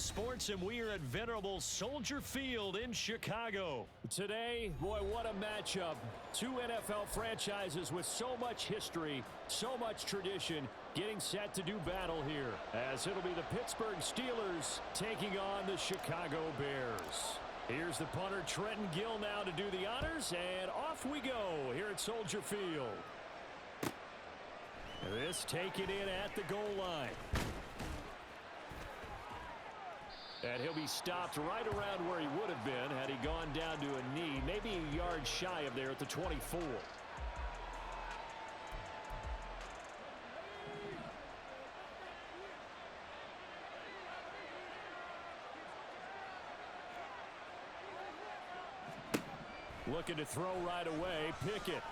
Sports, and we are at venerable Soldier Field in Chicago. Today, boy, what a matchup. Two NFL franchises with so much history, so much tradition, getting set to do battle here, as it'll be the Pittsburgh Steelers taking on the Chicago Bears. Here's the punter, Trenton Gill, now to do the honors, and off we go here at Soldier Field. This taken in at the goal line. And he'll be stopped right around where he would have been had he gone down to a knee, maybe a yard shy of there at the 24. Looking to throw right away, Pickett.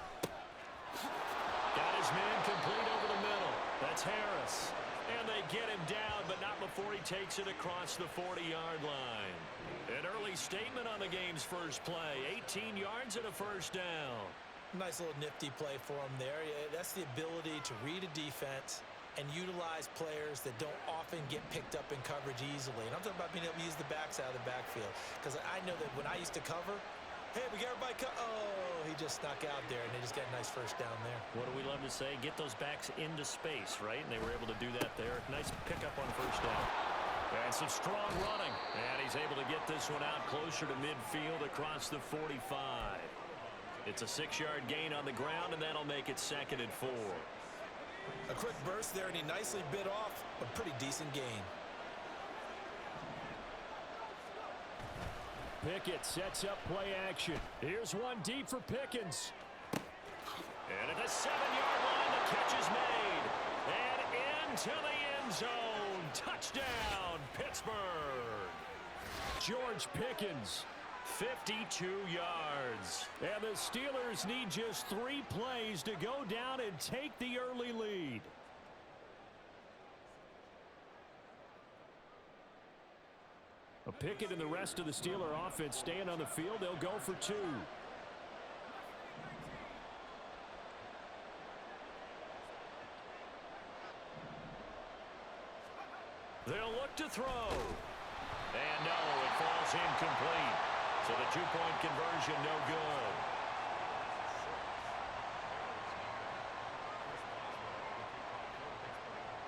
Got his man complete over the middle. That's Harris. And they get him down, but not before he takes it across the 40-yard line. An early statement on the game's first play. 18 yards and a first down. Nice little nifty play for him there. That's the ability to read a defense and utilize players that don't often get picked up in coverage easily. And I'm talking about being able to use the backs out of the backfield. Because I know that when I used to cover, hey, we got everybody oh, he just snuck out there, and they just got a nice first down there. What do we love to say? Get those backs into space, right? And they were able to do that there. Nice pickup on first down. And some strong running. And he's able to get this one out closer to midfield across the 45. It's a 6-yard gain on the ground, and that'll make it 2nd and 4. A quick burst there, and he nicely bit off a pretty decent gain. Pickett sets up play action. Here's one deep for Pickens. And at the 7-yard line, the catch is made. And into the end zone. Touchdown, Pittsburgh. George Pickens. 52 yards. And the Steelers need just 3 plays to go down and take the early lead. Pickett and the rest of the Steeler offense staying on the field. They'll go for 2. They'll look to throw. And no, it falls incomplete. So the 2-point conversion no good.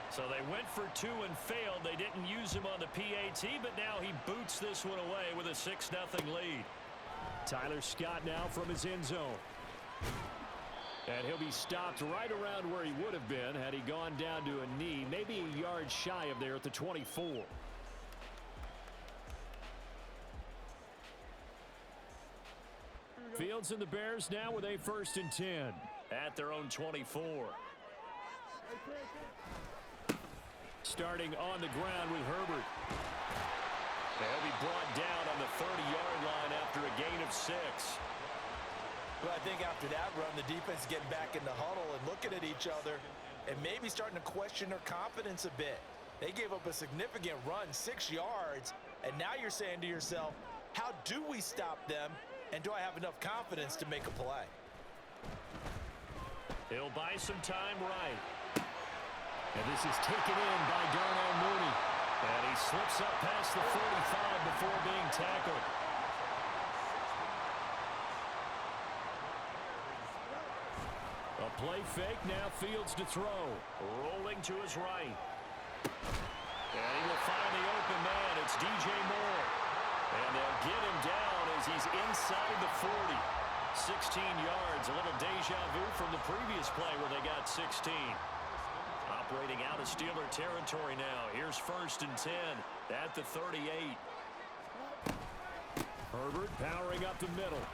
So they went for 2 and failed. They didn't use him on the PAT, but now he boots this one away with a 6-0 lead. Tyler Scott now from his end zone. And he'll be stopped right around where he would have been had he gone down to a knee, maybe a yard shy of there at the 24. Fields and the Bears now with a 1st and 10. At their own 24. Starting on the ground with Herbert. They'll be brought down on the 30-yard line after a gain of 6. Well, I think after that run, the defense getting back in the huddle and looking at each other and maybe starting to question their confidence a bit. They gave up a significant run, 6 yards, and now you're saying to yourself, how do we stop them, and do I have enough confidence to make a play? He'll buy some time right. And this is taken in by Darnell Mooney. And he slips up past the 45 before being tackled. A play fake, now Fields to throw. Rolling to his right. And he will find the open man. It's DJ Moore. And they'll get him down as he's inside the 40. 16 yards, a little deja vu from the previous play where they got 16. Operating out of Steeler territory now. Here's 1st and 10 at the 38. Herbert powering up the middle.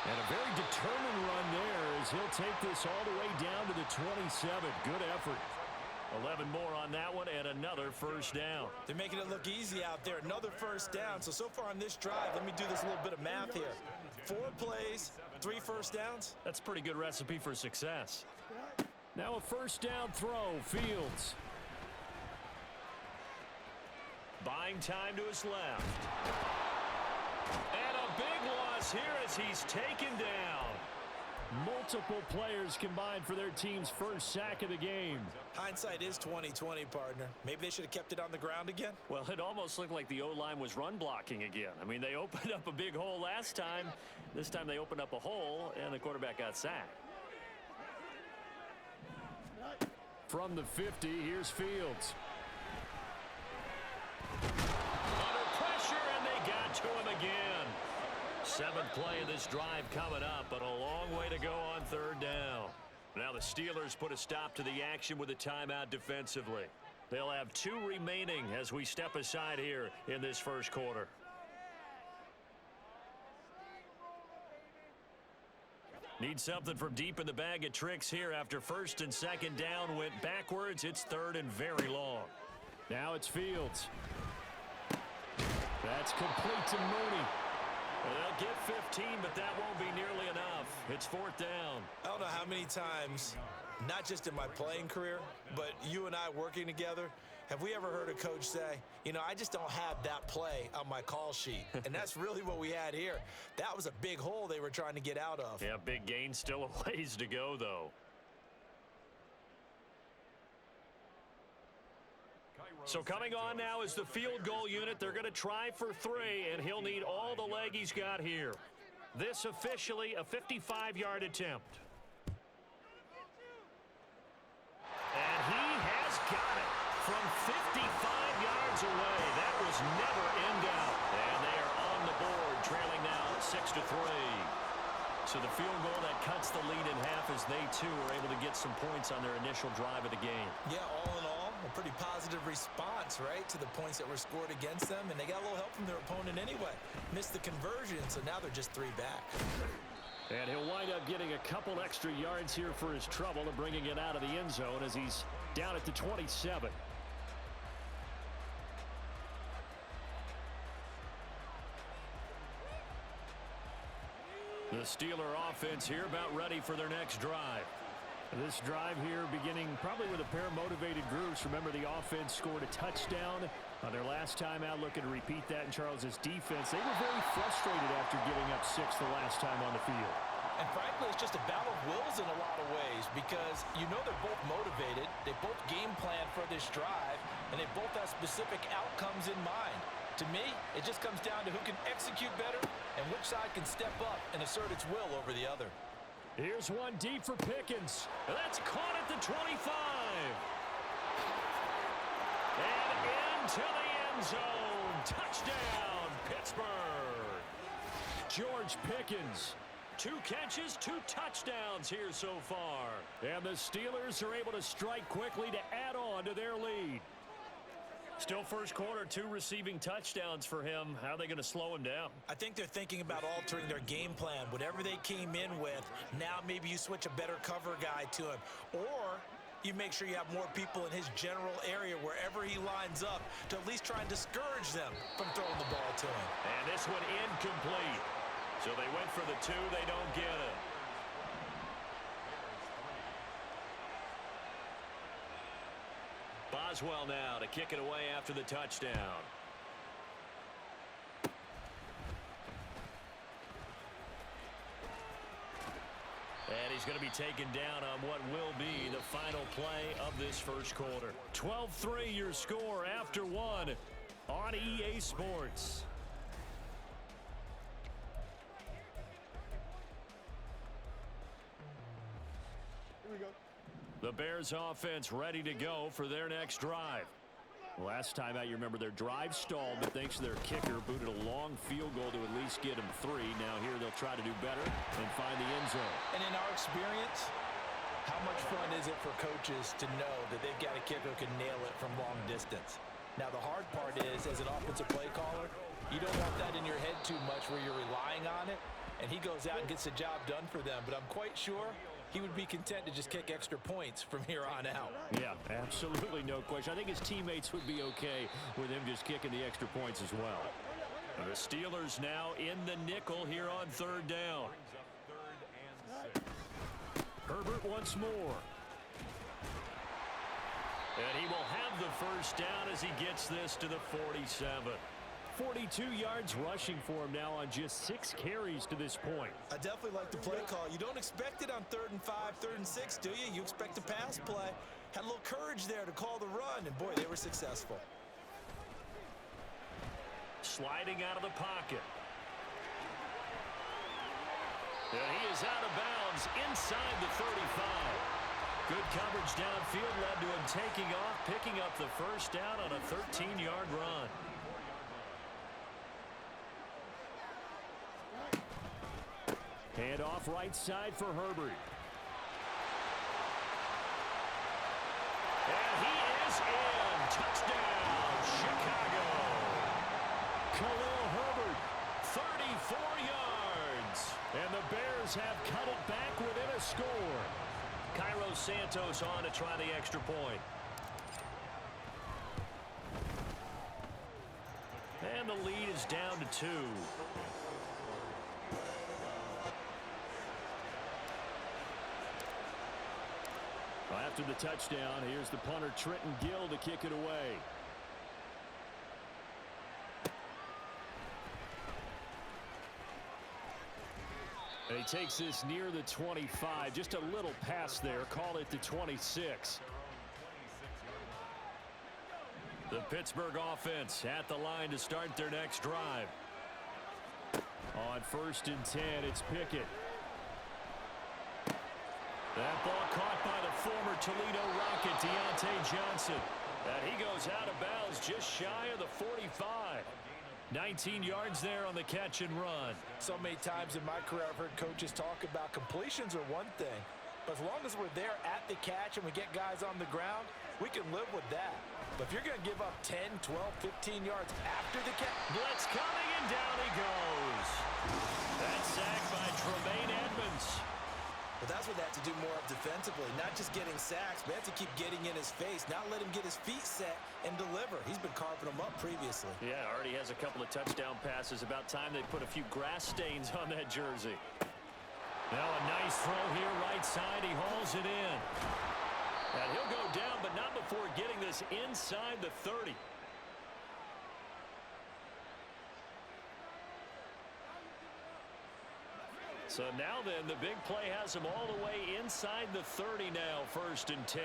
And a very determined run there as he'll take this all the way down to the 27. Good effort. 11 more on that one and another 1st down. They're making it look easy out there. Another 1st down. So far on this drive, let me do this little bit of math here. 4 plays, 3 1st downs. That's a pretty good recipe for success. Now a 1st down throw, Fields. Buying time to his left. And a big loss here as he's taken down. Multiple players combined for their team's first sack of the game. Hindsight is 20/20, partner. Maybe they should have kept it on the ground again. Well, it almost looked like the O-line was run blocking again. I mean, they opened up a big hole last time. This time they opened up a hole, and the quarterback got sacked. From the 50, here's Fields. Under pressure, and they got to him again. 7th play of this drive coming up, but a long way to go on 3rd down. Now the Steelers put a stop to the action with a timeout defensively. They'll have 2 remaining as we step aside here in this first quarter. Need something from deep in the bag of tricks here after 1st and 2nd down went backwards. It's 3rd and very long. Now it's Fields. That's complete to Mooney. Well, they'll get 15, but that won't be nearly enough. It's 4th down. I don't know how many times, not just in my playing career, but you and I working together, have we ever heard a coach say, you know, I just don't have that play on my call sheet. And that's really what we had here. That was a big hole they were trying to get out of. Yeah, big gain, still a ways to go, though. So coming on now is the field goal unit. They're going to try for 3, and he'll need all the leg he's got here. This officially a 55-yard attempt. And he has got it from 55 yards away. That was never in doubt. And they are on the board, trailing now 6-3. So the field goal that cuts the lead in half as they, too, are able to get some points on their initial drive of the game. Yeah, all in all, a pretty positive response, right, to the points that were scored against them. And they got a little help from their opponent anyway. Missed the conversion, so now they're just 3 back. And he'll wind up getting a couple extra yards here for his trouble and bringing it out of the end zone as he's down at the 27. The Steeler offense here about ready for their next drive. This drive here beginning probably with a pair of motivated groups. Remember, the offense scored a touchdown on their last time out. Looking to repeat that in Charles's defense. They were very frustrated after giving up 6 the last time on the field. And frankly, it's just a battle of wills in a lot of ways because you know they're both motivated. They both game plan for this drive, and they both have specific outcomes in mind. To me, it just comes down to who can execute better and which side can step up and assert its will over the other. Here's one deep for Pickens. That's caught at the 25. And into the end zone. Touchdown, Pittsburgh. George Pickens. 2 catches, 2 touchdowns here so far. And the Steelers are able to strike quickly to add on to their lead. Still first quarter, 2 receiving touchdowns for him. How are they going to slow him down? I think they're thinking about altering their game plan. Whatever they came in with, now maybe you switch a better cover guy to him. Or you make sure you have more people in his general area wherever he lines up to at least try and discourage them from throwing the ball to him. And this one incomplete. So they went for the 2. They don't get it. Boswell now to kick it away after the touchdown. And he's going to be taken down on what will be the final play of this first quarter. 12-3 your score after 1 on EA Sports. The Bears offense ready to go for their next drive. Last time out, you remember their drive stalled, but thanks to their kicker, booted a long field goal to at least get them 3. Now here they'll try to do better and find the end zone. And in our experience, how much fun is it for coaches to know that they've got a kicker who can nail it from long distance? Now the hard part is, as an offensive play caller, you don't want that in your head too much where you're relying on it, and he goes out and gets the job done for them. But I'm quite sure he would be content to just kick extra points from here on out. Yeah, absolutely no question. I think his teammates would be okay with him just kicking the extra points as well. The Steelers now in the nickel here on 3rd down. Herbert once more. And he will have the first down as he gets this to the 47. 42 yards rushing for him now on just 6 carries to this point. I definitely like the play call. You don't expect it on 3rd and 5, 3rd and 6, do you? You expect a pass play. Had a little courage there to call the run, and boy, they were successful. Sliding out of the pocket. And he is out of bounds inside the 35. Good coverage downfield led to him taking off, picking up the first down on a 13-yard run. Hand off right side for Herbert. And he is in. Touchdown, Chicago. Khalil Herbert, 34 yards. And the Bears have cut it back within a score. Cairo Santos on to try the extra point. And the lead is down to 2. After the touchdown, here's the punter Trenton Gill to kick it away. And he takes this near the 25. Just a little pass there. Call it the 26. The Pittsburgh offense at the line to start their next drive. On 1st and 10, it's Pickett. That ball caught by the former Toledo Rocket, Deontay Johnson. And he goes out of bounds just shy of the 45. 19 yards there on the catch and run. So many times in my career I've heard coaches talk about completions are one thing, but as long as we're there at the catch and we get guys on the ground, we can live with that. But if you're going to give up 10, 12, 15 yards after the catch. Blitz coming, and down he goes. That's sacked by Tremaine Edmonds. But that's what they have to do more of defensively, not just getting sacks, but have to keep getting in his face, not let him get his feet set and deliver. He's been carving them up previously. Yeah, already has a couple of touchdown passes. About time they put a few grass stains on that jersey. Now a nice throw here, right side. He hauls it in. And he'll go down, but not before getting this inside the 30. So now then, the big play has him all the way inside the 30 now, 1st and 10.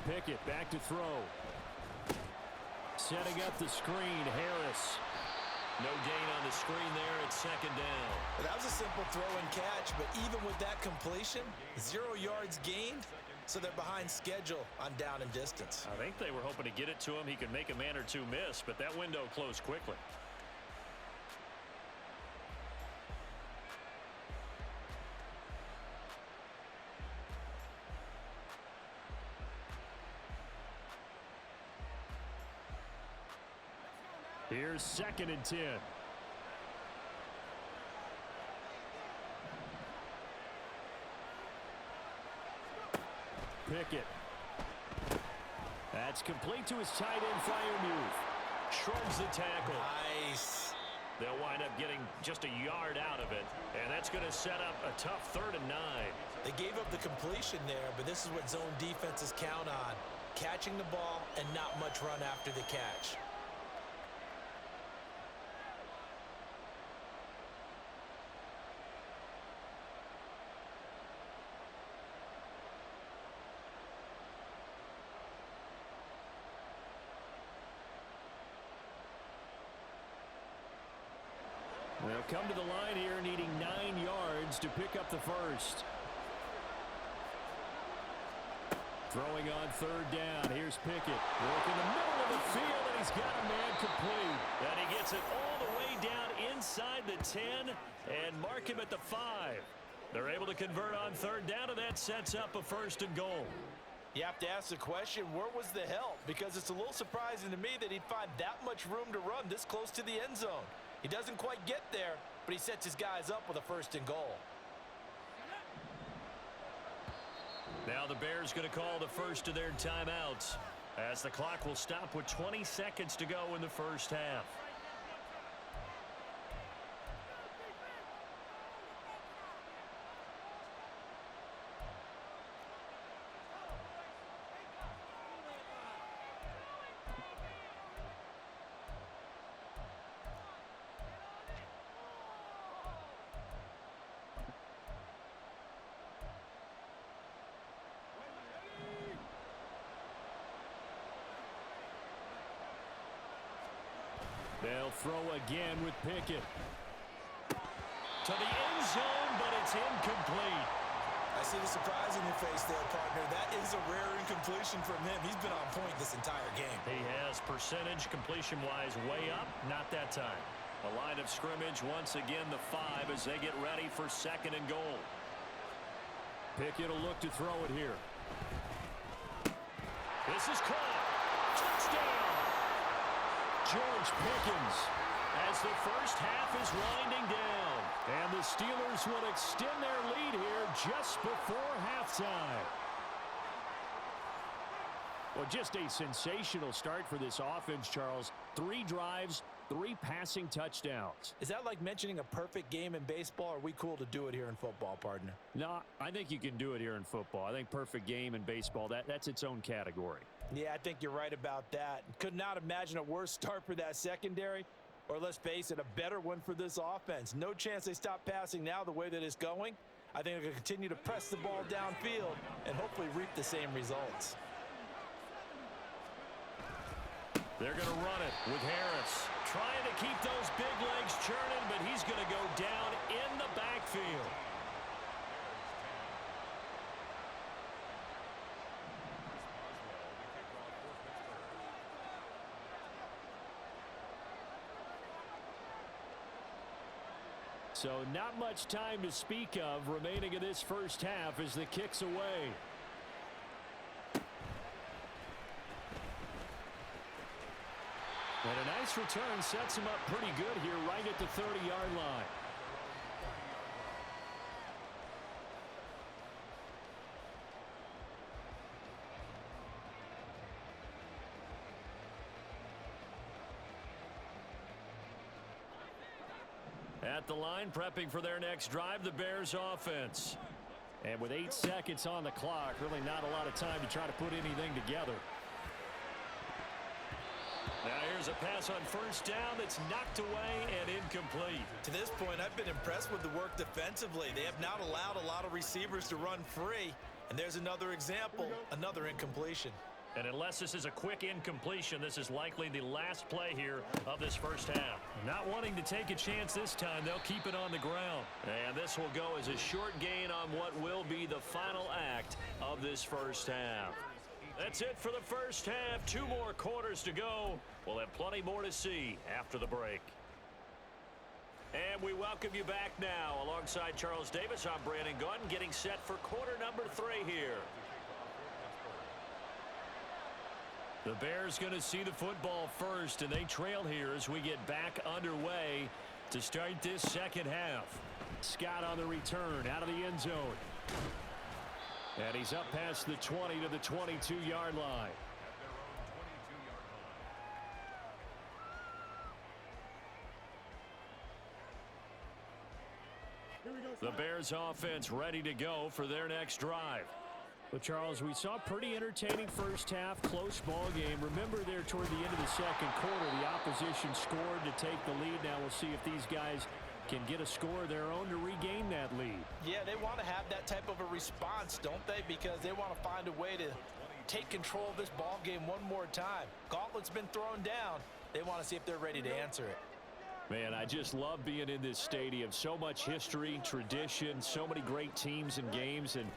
Pickett back to throw. Setting up the screen, Harris. No gain on the screen there at 2nd down. That was a simple throw and catch, but even with that completion, 0 yards gained, so they're behind schedule on down and distance. I think they were hoping to get it to him. He could make a man or two miss, but that window closed quickly. Here's 2nd and 10. Pickett. That's complete to his tight end Freiermuth. Shrugs the tackle. Nice. They'll wind up getting just a yard out of it, and that's going to set up a tough 3rd and 9. They gave up the completion there, but this is what zone defenses count on. Catching the ball and not much run after the catch. They'll come to the line here needing 9 yards to pick up the first. Throwing on 3rd down. Here's Pickett. Work in the middle of the field, and he's got a man complete. And he gets it all the way down inside the 10 and mark him at the 5. They're able to convert on 3rd down, and that sets up a 1st and goal. You have to ask the question, where was the help? Because it's a little surprising to me that he'd find that much room to run this close to the end zone. He doesn't quite get there, but he sets his guys up with a 1st and goal. Now the Bears going to call the first of their timeouts as the clock will stop with 20 seconds to go in the first half. They'll throw again with Pickett. To the end zone, but it's incomplete. I see the surprise in your face there, partner. That is a rare incompletion from him. He's been on point this entire game. He has percentage completion-wise way up. Not that time. The line of scrimmage once again the 5 as they get ready for 2nd and goal. Pickett will look to throw it here. This is caught. Touchdown. George Pickens as the first half is winding down. And the Steelers will extend their lead here just before halftime. Well, just a sensational start for this offense, Charles. 3 drives, 3 passing touchdowns. Is that like mentioning a perfect game in baseball, or are we cool to do it here in football, partner? No, I think you can do it here in football. I think perfect game in baseball, that's its own category. Yeah, I think you're right about that. Could not imagine a worse start for that secondary, or let's face it, a better one for this offense. No chance they stop passing now the way that it's going. I think they're going to continue to press the ball downfield and hopefully reap the same results. They're going to run it with Harris. Trying to keep those big legs churning, but he's going to go down in the backfield. So not much time to speak of remaining in this first half as the kick's away. And a nice return sets him up pretty good here right at the 30-yard line. At the line, prepping for their next drive, the Bears offense. And with 8 seconds on the clock, really not a lot of time to try to put anything together. Now here's a pass on first down that's knocked away and incomplete. To this point, I've been impressed with the work defensively. They have not allowed a lot of receivers to run free. And there's another example, another incompletion. And unless this is a quick incompletion, this is likely the last play here of this first half. Not wanting to take a chance this time, they'll keep it on the ground. And this will go as a short gain on what will be the final act of this first half. That's it for the first half. 2 more quarters to go. We'll have plenty more to see after the break. And we welcome you back now. Alongside Charles Davis, I'm Brandon Gaudin, getting set for quarter number 3 here. The Bears going to see the football first, and they trail here as we get back underway to start this second half. Scott on the return out of the end zone. And he's up past the 20 to the 22-yard line. The Bears offense ready to go for their next drive. Well, Charles, we saw a pretty entertaining first half, close ball game. Remember there toward the end of the second quarter, the opposition scored to take the lead. Now we'll see if these guys can get a score of their own to regain that lead. Yeah, they want to have that type of a response, don't they? Because they want to find a way to take control of this ball game one more time. Gauntlet's been thrown down. They want to see if they're ready to answer it. Man, I just love being in this stadium. So much history, tradition, so many great teams and games, and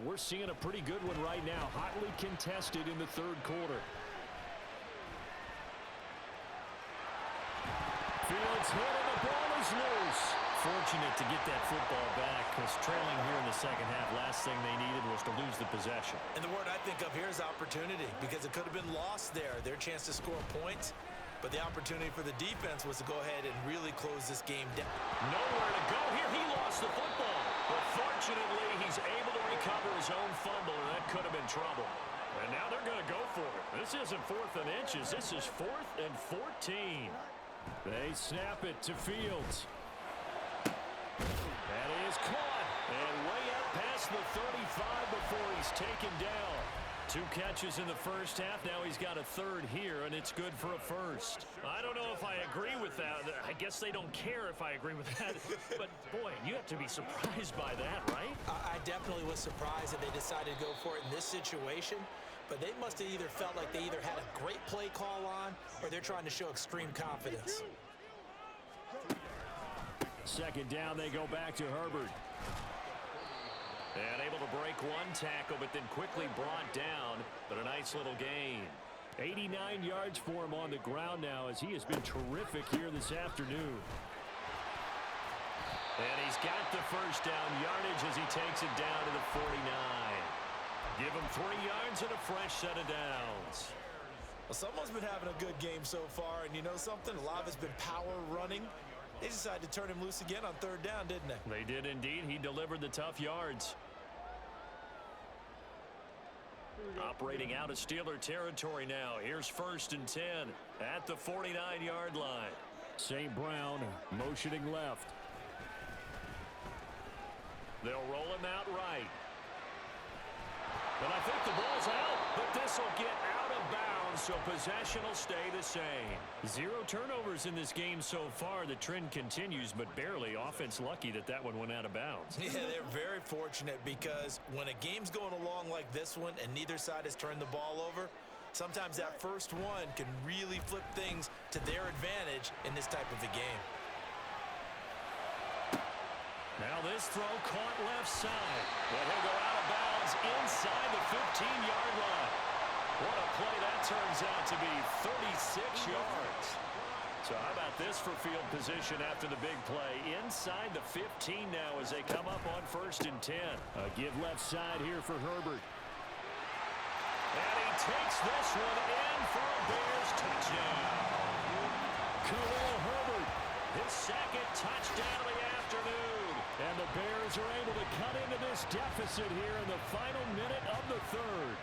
we're seeing a pretty good one right now, hotly contested in the third quarter. Fields hit and the ball is loose. Fortunate to get that football back, because trailing here in the second half, last thing they needed was to lose the possession. And the word I think of here is opportunity, because it could have been lost there. Their chance to score points, but the opportunity for the defense was to go ahead and really close this game down. Nowhere to go here. He lost the football. But fortunately, he's able to recover his own fumble, and that could have been trouble. And now they're going to go for it. This isn't 4th and inches. This is 4th and 14. They snap it to Fields. That is caught. And way up past the 35 before he's taken down. 2 catches in the first half. Now he's got a 3rd here, and it's good for a first. I don't know if I agree with that. I guess they don't care if I agree with that. But, boy, you have to be surprised by that, right? I definitely was surprised that they decided to go for it in this situation. but they must have either felt like they either had a great play call on or they're trying to show extreme confidence. Second down, they go back to Herbert. And able to break one tackle, but then quickly brought down, but a nice little gain. 89 yards for him on the ground now as he has been terrific here this afternoon. And he's got the first down yardage as he takes it down to the 49. Give him 3 yards and a fresh set of downs. Well, someone's been having a good game so far, and you know something? A lot of it's been power running. They decided to turn him loose again on third down, didn't they? They did indeed. He delivered the tough yards. Operating out of Steeler territory now. Here's 1st and 10 at the 49-yard line. St. Brown motioning left. They'll roll him out right. But I think the ball's out, but this will get out of bounds, so possession will stay the same. 0 turnovers in this game so far. The trend continues, but barely. Offense lucky that that one went out of bounds. Yeah, they're very fortunate because when a game's going along like this one and neither side has turned the ball over, sometimes that first one can really flip things to their advantage in this type of a game. Now this throw caught left side, but he'll go out of bounds inside the 15-yard line. What a play that turns out to be, 36 yards. So how about this for field position after the big play? Inside the 15 now as they come up on 1st and 10. A give left side here for Herbert. And he takes this one in for a Bears touchdown. Khalil Herbert, His second touchdown of the afternoon. and the Bears are able to cut into this deficit here in the final minute of the third.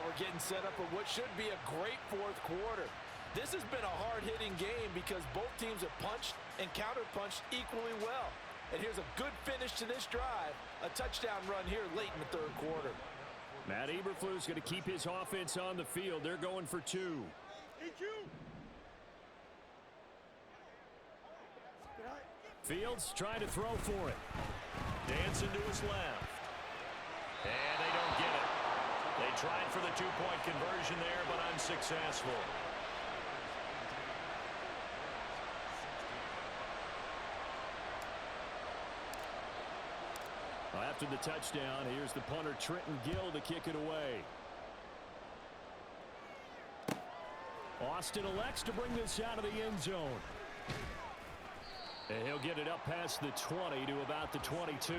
We're getting set up for what should be a great fourth quarter. This has been a hard-hitting game because both teams have punched and counter-punched equally well. And here's a good finish to this drive, a touchdown run here late in the third quarter. Matt Eberflus going to keep his offense on the field. They're going for 2. Fields trying to throw for it. Dancing to his left. And they don't get it. They tried for the 2-point conversion there, but unsuccessful. After the touchdown, here's the punter Trenton Gill to kick it away. Austin elects to bring this out of the end zone. And he'll get it up past the 20 to about the 22.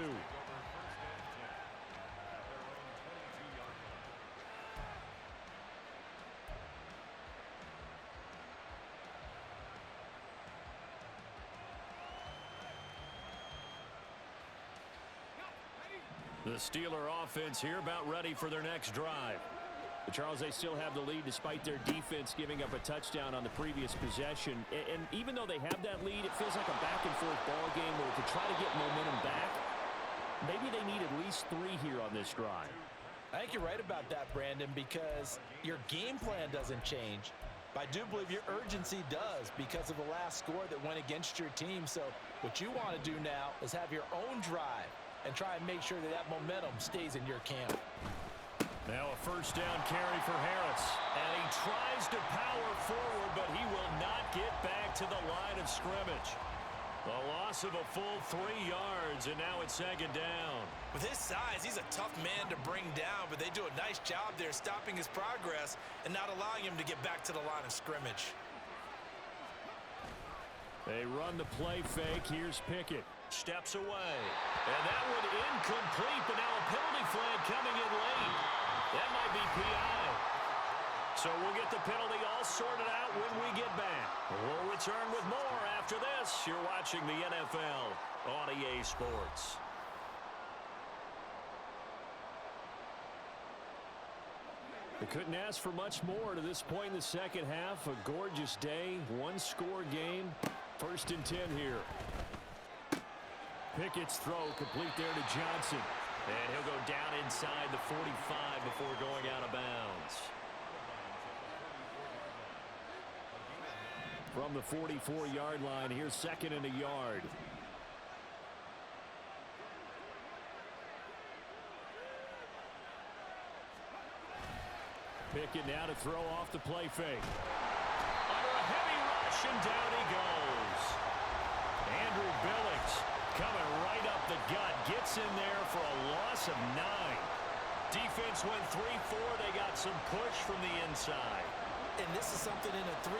The Steeler offense here about ready for their next drive. But Charles, they still have the lead despite their defense giving up a touchdown on the previous possession. And even though they have that lead, it feels like a back-and-forth ball game where to try to get momentum back, maybe they need at least 3 here on this drive. I think you're right about that, Brandon, because your game plan doesn't change. But I do believe your urgency does because of the last score that went against your team. So what you want to do now is have your own drive and try and make sure that that momentum stays in your camp. Now a first down carry for Harris. And he tries to power forward, but he will not get back to the line of scrimmage. A loss of a full 3 yards, and now it's 2nd down. With his size, he's a tough man to bring down, but they do a nice job there stopping his progress and not allowing him to get back to the line of scrimmage. They run the play fake. Here's Pickett. Steps away. And that one incomplete, but now a penalty flag coming in late. That might be PI. So we'll get the penalty all sorted out when we get back. We'll return with more after this. You're watching the NFL on EA Sports. They couldn't ask for much more to this point in the second half. A gorgeous day, 1-score game. 1st and 10 here. Pickett's throw complete there to Johnson. And he'll go down inside the 45 before going out of bounds. From the 44-yard line, here's 2nd and a yard. Pickett now to throw off the play fake. Under a heavy rush, and down he goes. Andrew Billings coming right up the gut. Gets in there for a loss of 9. Defense went 3-4. They got some push from the inside. And this is something in a 3-4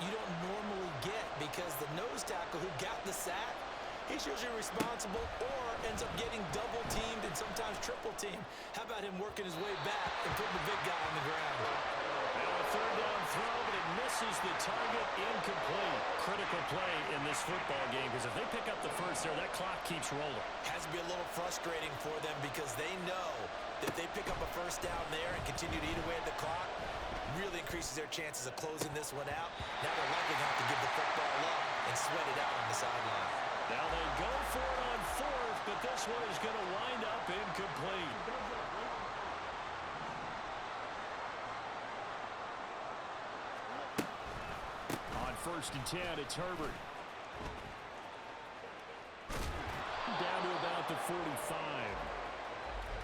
you don't normally get because the nose tackle who got the sack, he's usually responsible or ends up getting double-teamed and sometimes triple-teamed. How about him working his way back and putting the big guy on the ground? Now a third down throw, but it misses the target. Incomplete. Critical play in this football game because if they pick up the first there, that clock keeps rolling. Has to be a little frustrating for them because they know that if they pick up a first down there and continue to eat away at the clock, really increases their chances of closing this one out. Now they're likely going to have to give the football up and sweat it out on the sideline. Now they go for it on 4th, but this one is going to wind up incomplete. On 1st and 10, it's Herbert. Down to about the 45.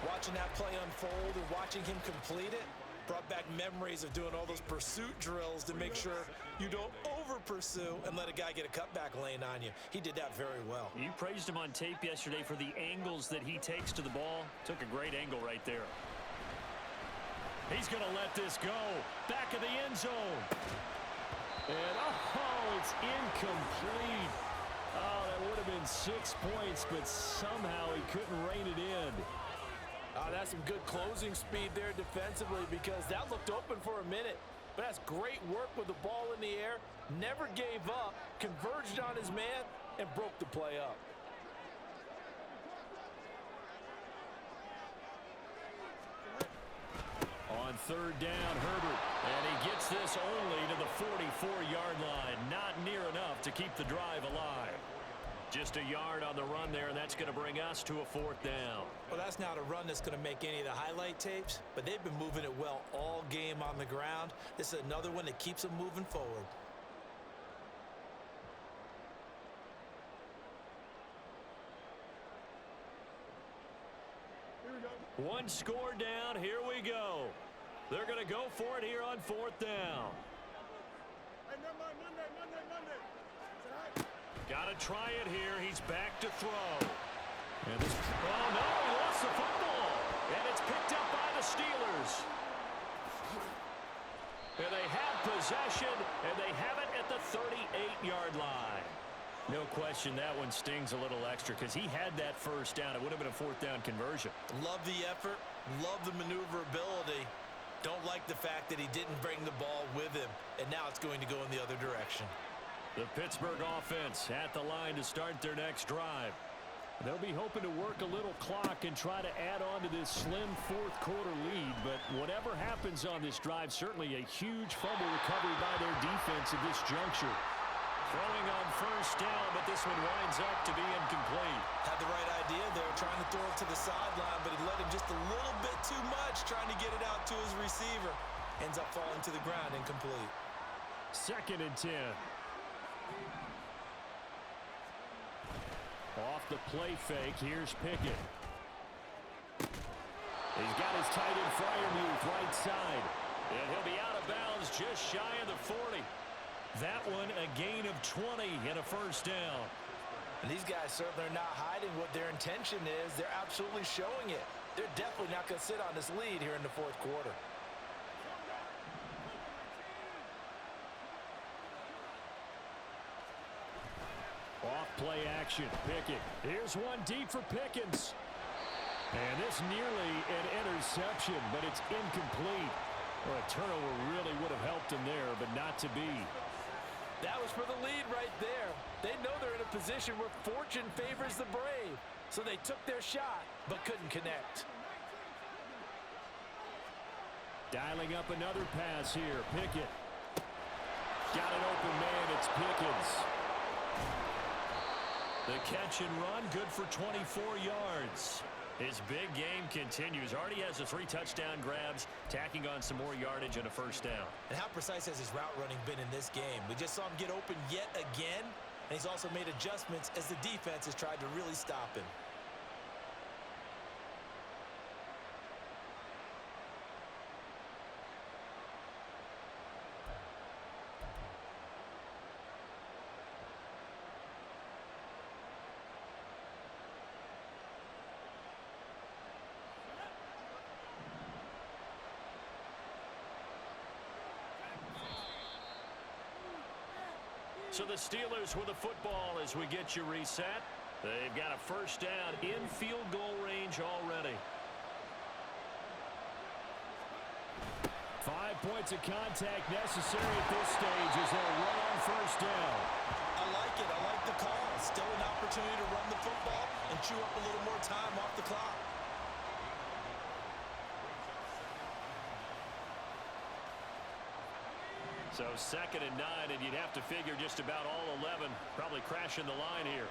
Watching that play unfold and watching him complete it brought back memories of doing all those pursuit drills to make sure you don't over-pursue and let a guy get a cutback lane on you. He did that very well. You praised him on tape yesterday for the angles that he takes to the ball. Took a great angle right there. He's going to let this go. Back of the end zone. And, oh, it's incomplete. Oh, that would have been 6 points, but somehow he couldn't rein it in. That's some good closing speed there defensively because that looked open for a minute. But that's great work with the ball in the air. Never gave up, converged on his man, and broke the play up. On 3rd down, Herbert. And he gets this only to the 44-yard line. Not near enough to keep the drive alive. Just a yard on the run there, and that's going to bring us to a 4th down. Well, that's not a run that's going to make any of the highlight tapes, but they've been moving it well all game on the ground. This is another one that keeps them moving forward. One score down, here we go. They're going to go for it here on 4th down. Got to try it here. He's back to throw. And this, oh, no, he lost the football. And it's picked up by the Steelers. And they have possession, and they have it at the 38-yard line. No question that one stings a little extra because he had that first down. It would have been a 4th down conversion. Love the effort. Love the maneuverability. Don't like the fact that he didn't bring the ball with him. And now it's going to go in the other direction. The Pittsburgh offense at the line to start their next drive. They'll be hoping to work a little clock and try to add on to this slim 4th quarter lead. But whatever happens on this drive, certainly a huge fumble recovery by their defense at this juncture. Throwing on 1st down, but this one winds up to be incomplete. Had the right idea there, trying to throw it to the sideline, but he let him just a little bit too much, trying to get it out to his receiver. Ends up falling to the ground, incomplete. 2nd and 10. Off the play fake, here's Pickett. He's got his tight end Freiermuth right side. And he'll be out of bounds just shy of the 40. That one a gain of 20 and a 1st down. And these guys certainly are not hiding what their intention is. They're absolutely showing it. They're definitely not going to sit on this lead here in the 4th quarter. Off play action, Pickett. Here's one deep for Pickens. And this nearly an interception, but it's incomplete. Well, a turnover really would have helped him there, but not to be. That was for the lead right there. They know they're in a position where fortune favors the brave. So they took their shot, but couldn't connect. Dialing up another pass here, Pickett. Got an open man, it's Pickens. The catch and run, good for 24 yards. His big game continues. Already has the 3 touchdown grabs, tacking on some more yardage and a 1st down. And how precise has his route running been in this game? We just saw him get open yet again, and he's also made adjustments as the defense has tried to really stop him. So the Steelers with the football as we get you reset. They've got a first down in field goal range already. 5 points of contact necessary at this stage as they'll run on first down. I like it. I like the call. Still an opportunity to run the football and chew up a little more time off the clock. So 2nd and 9, and you'd have to figure just about all 11 probably crashing the line here.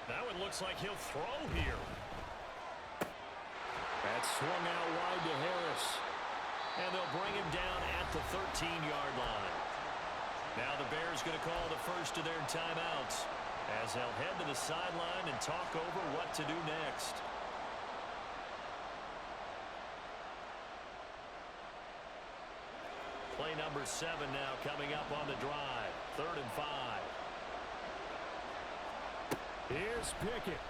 That one looks like he'll throw here. That's swung out wide to Harris. And they'll bring him down at the 13-yard line. Now the Bears going to call the first of their timeouts as they'll head to the sideline and talk over what to do next. Play number 7 now coming up on the drive. 3rd and 5. Here's Pickett.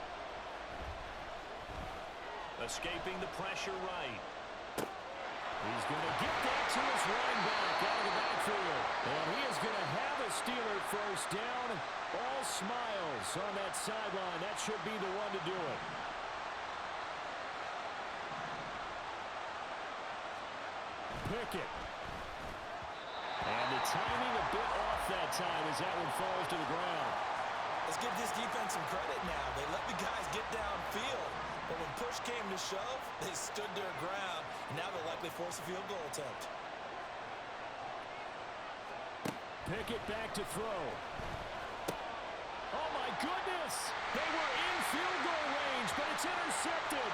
Escaping the pressure right. He's going to get that to his running back out of the backfield. And he is going to have a Steeler first down. All smiles on that sideline. That should be the one to do it. Pickett. And the timing a bit off that time as that one falls to the ground. Let's give this defense some credit now. They let the guys get downfield. But when push came to shove, they stood their ground. Now they'll likely force a field goal attempt. Pickett back to throw. Oh, my goodness! They were in field goal range, but it's intercepted.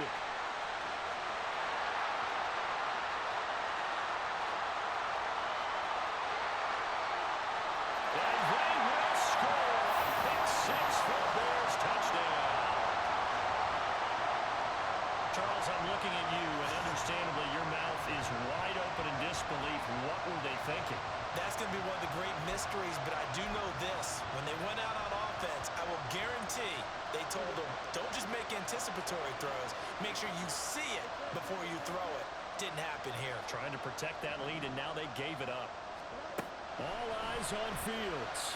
And they will score. Pick 6 for the Bears. Touchdown. Charles, I'm looking at you, and understandably your mouth is wide open in disbelief. What were they thinking? That's going to be one of the great mysteries, but I do know this. When they went out on offense, I will guarantee they told them, don't just make anticipatory throws. Make sure you see it before you throw it. Didn't happen here. Trying to protect that lead, and now they gave it up. All eyes on Fields.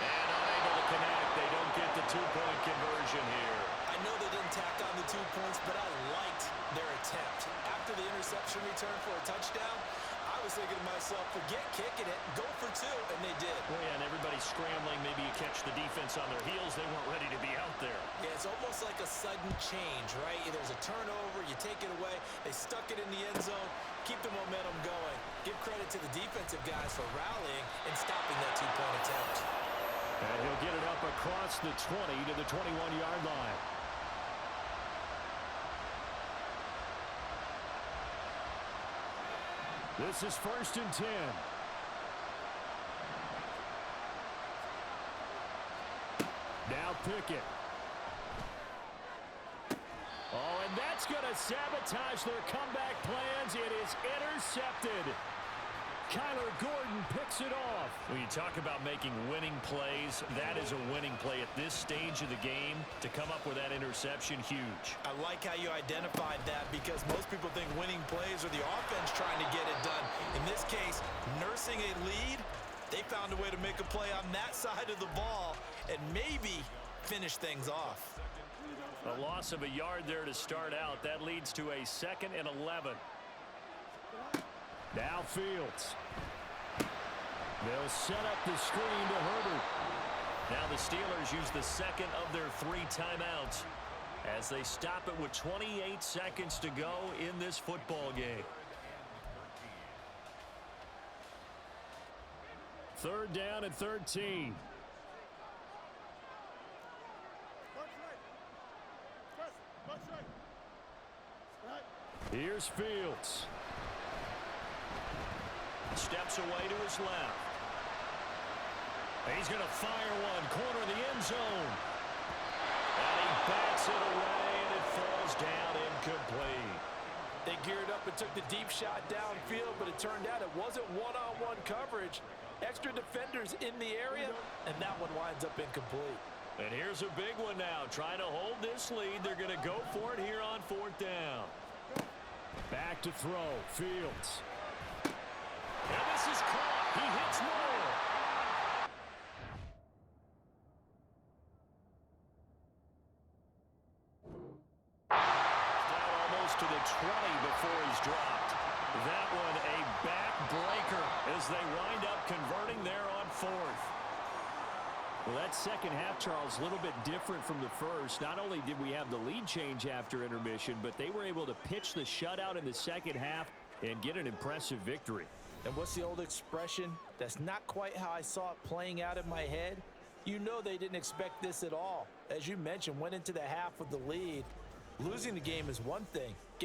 And unable to connect. They don't get the 2-point conversion here. I know they didn't tack on the 2 points, but I liked their attempt. After the interception return for a touchdown, I was thinking to myself, forget kicking it, go for 2, and they did. Well, yeah, and everybody's scrambling. Maybe you catch the defense on their heels. They weren't ready to be out there. Yeah, it's almost like a sudden change, right? There's a turnover, you take it away, they stuck it in the end zone, keep the momentum going. Give credit to the defensive guys for rallying and stopping that 2-point attempt. And he'll get it up across the 20 to the 21-yard line. This is 1st and 10. Now Pickett. Oh, and that's going to sabotage their comeback plans. It is intercepted. Kyler Gordon picks it off. When you talk about making winning plays, that is a winning play at this stage of the game. To come up with that interception, huge. I like how you identified that because most people think winning plays are the offense trying to get it done. In this case, nursing a lead, they found a way to make a play on that side of the ball and maybe finish things off. A loss of a yard there to start out. That leads to a 2nd and 11. Now Fields. They'll set up the screen to Herbert. Now the Steelers use the 2nd of their 3 timeouts as they stop it with 28 seconds to go in this football game. 3rd down and 13. Here's Fields. Steps away to his left. He's going to fire one. Corner of the end zone. And he bats it away, and it falls down incomplete. They geared up and took the deep shot downfield, but it turned out it wasn't one-on-one coverage. Extra defenders in the area, and that one winds up incomplete. And here's a big one now. Trying to hold this lead. They're going to go for it here on 4th down. Back to throw. Fields. And this is caught. He hits Moore. Down almost to the 20 before he's dropped. That one a back-breaker as they wind up converting there on fourth. Well, that second half, Charles, a little bit different from the first. Not only did we have the lead change after intermission, but they were able to pitch the shutout in the second half and get an impressive victory. And what's the old expression? That's not quite how I saw it playing out in my head. You know they didn't expect this at all. As you mentioned, went into the half with the lead. Losing the game is one thing. Getting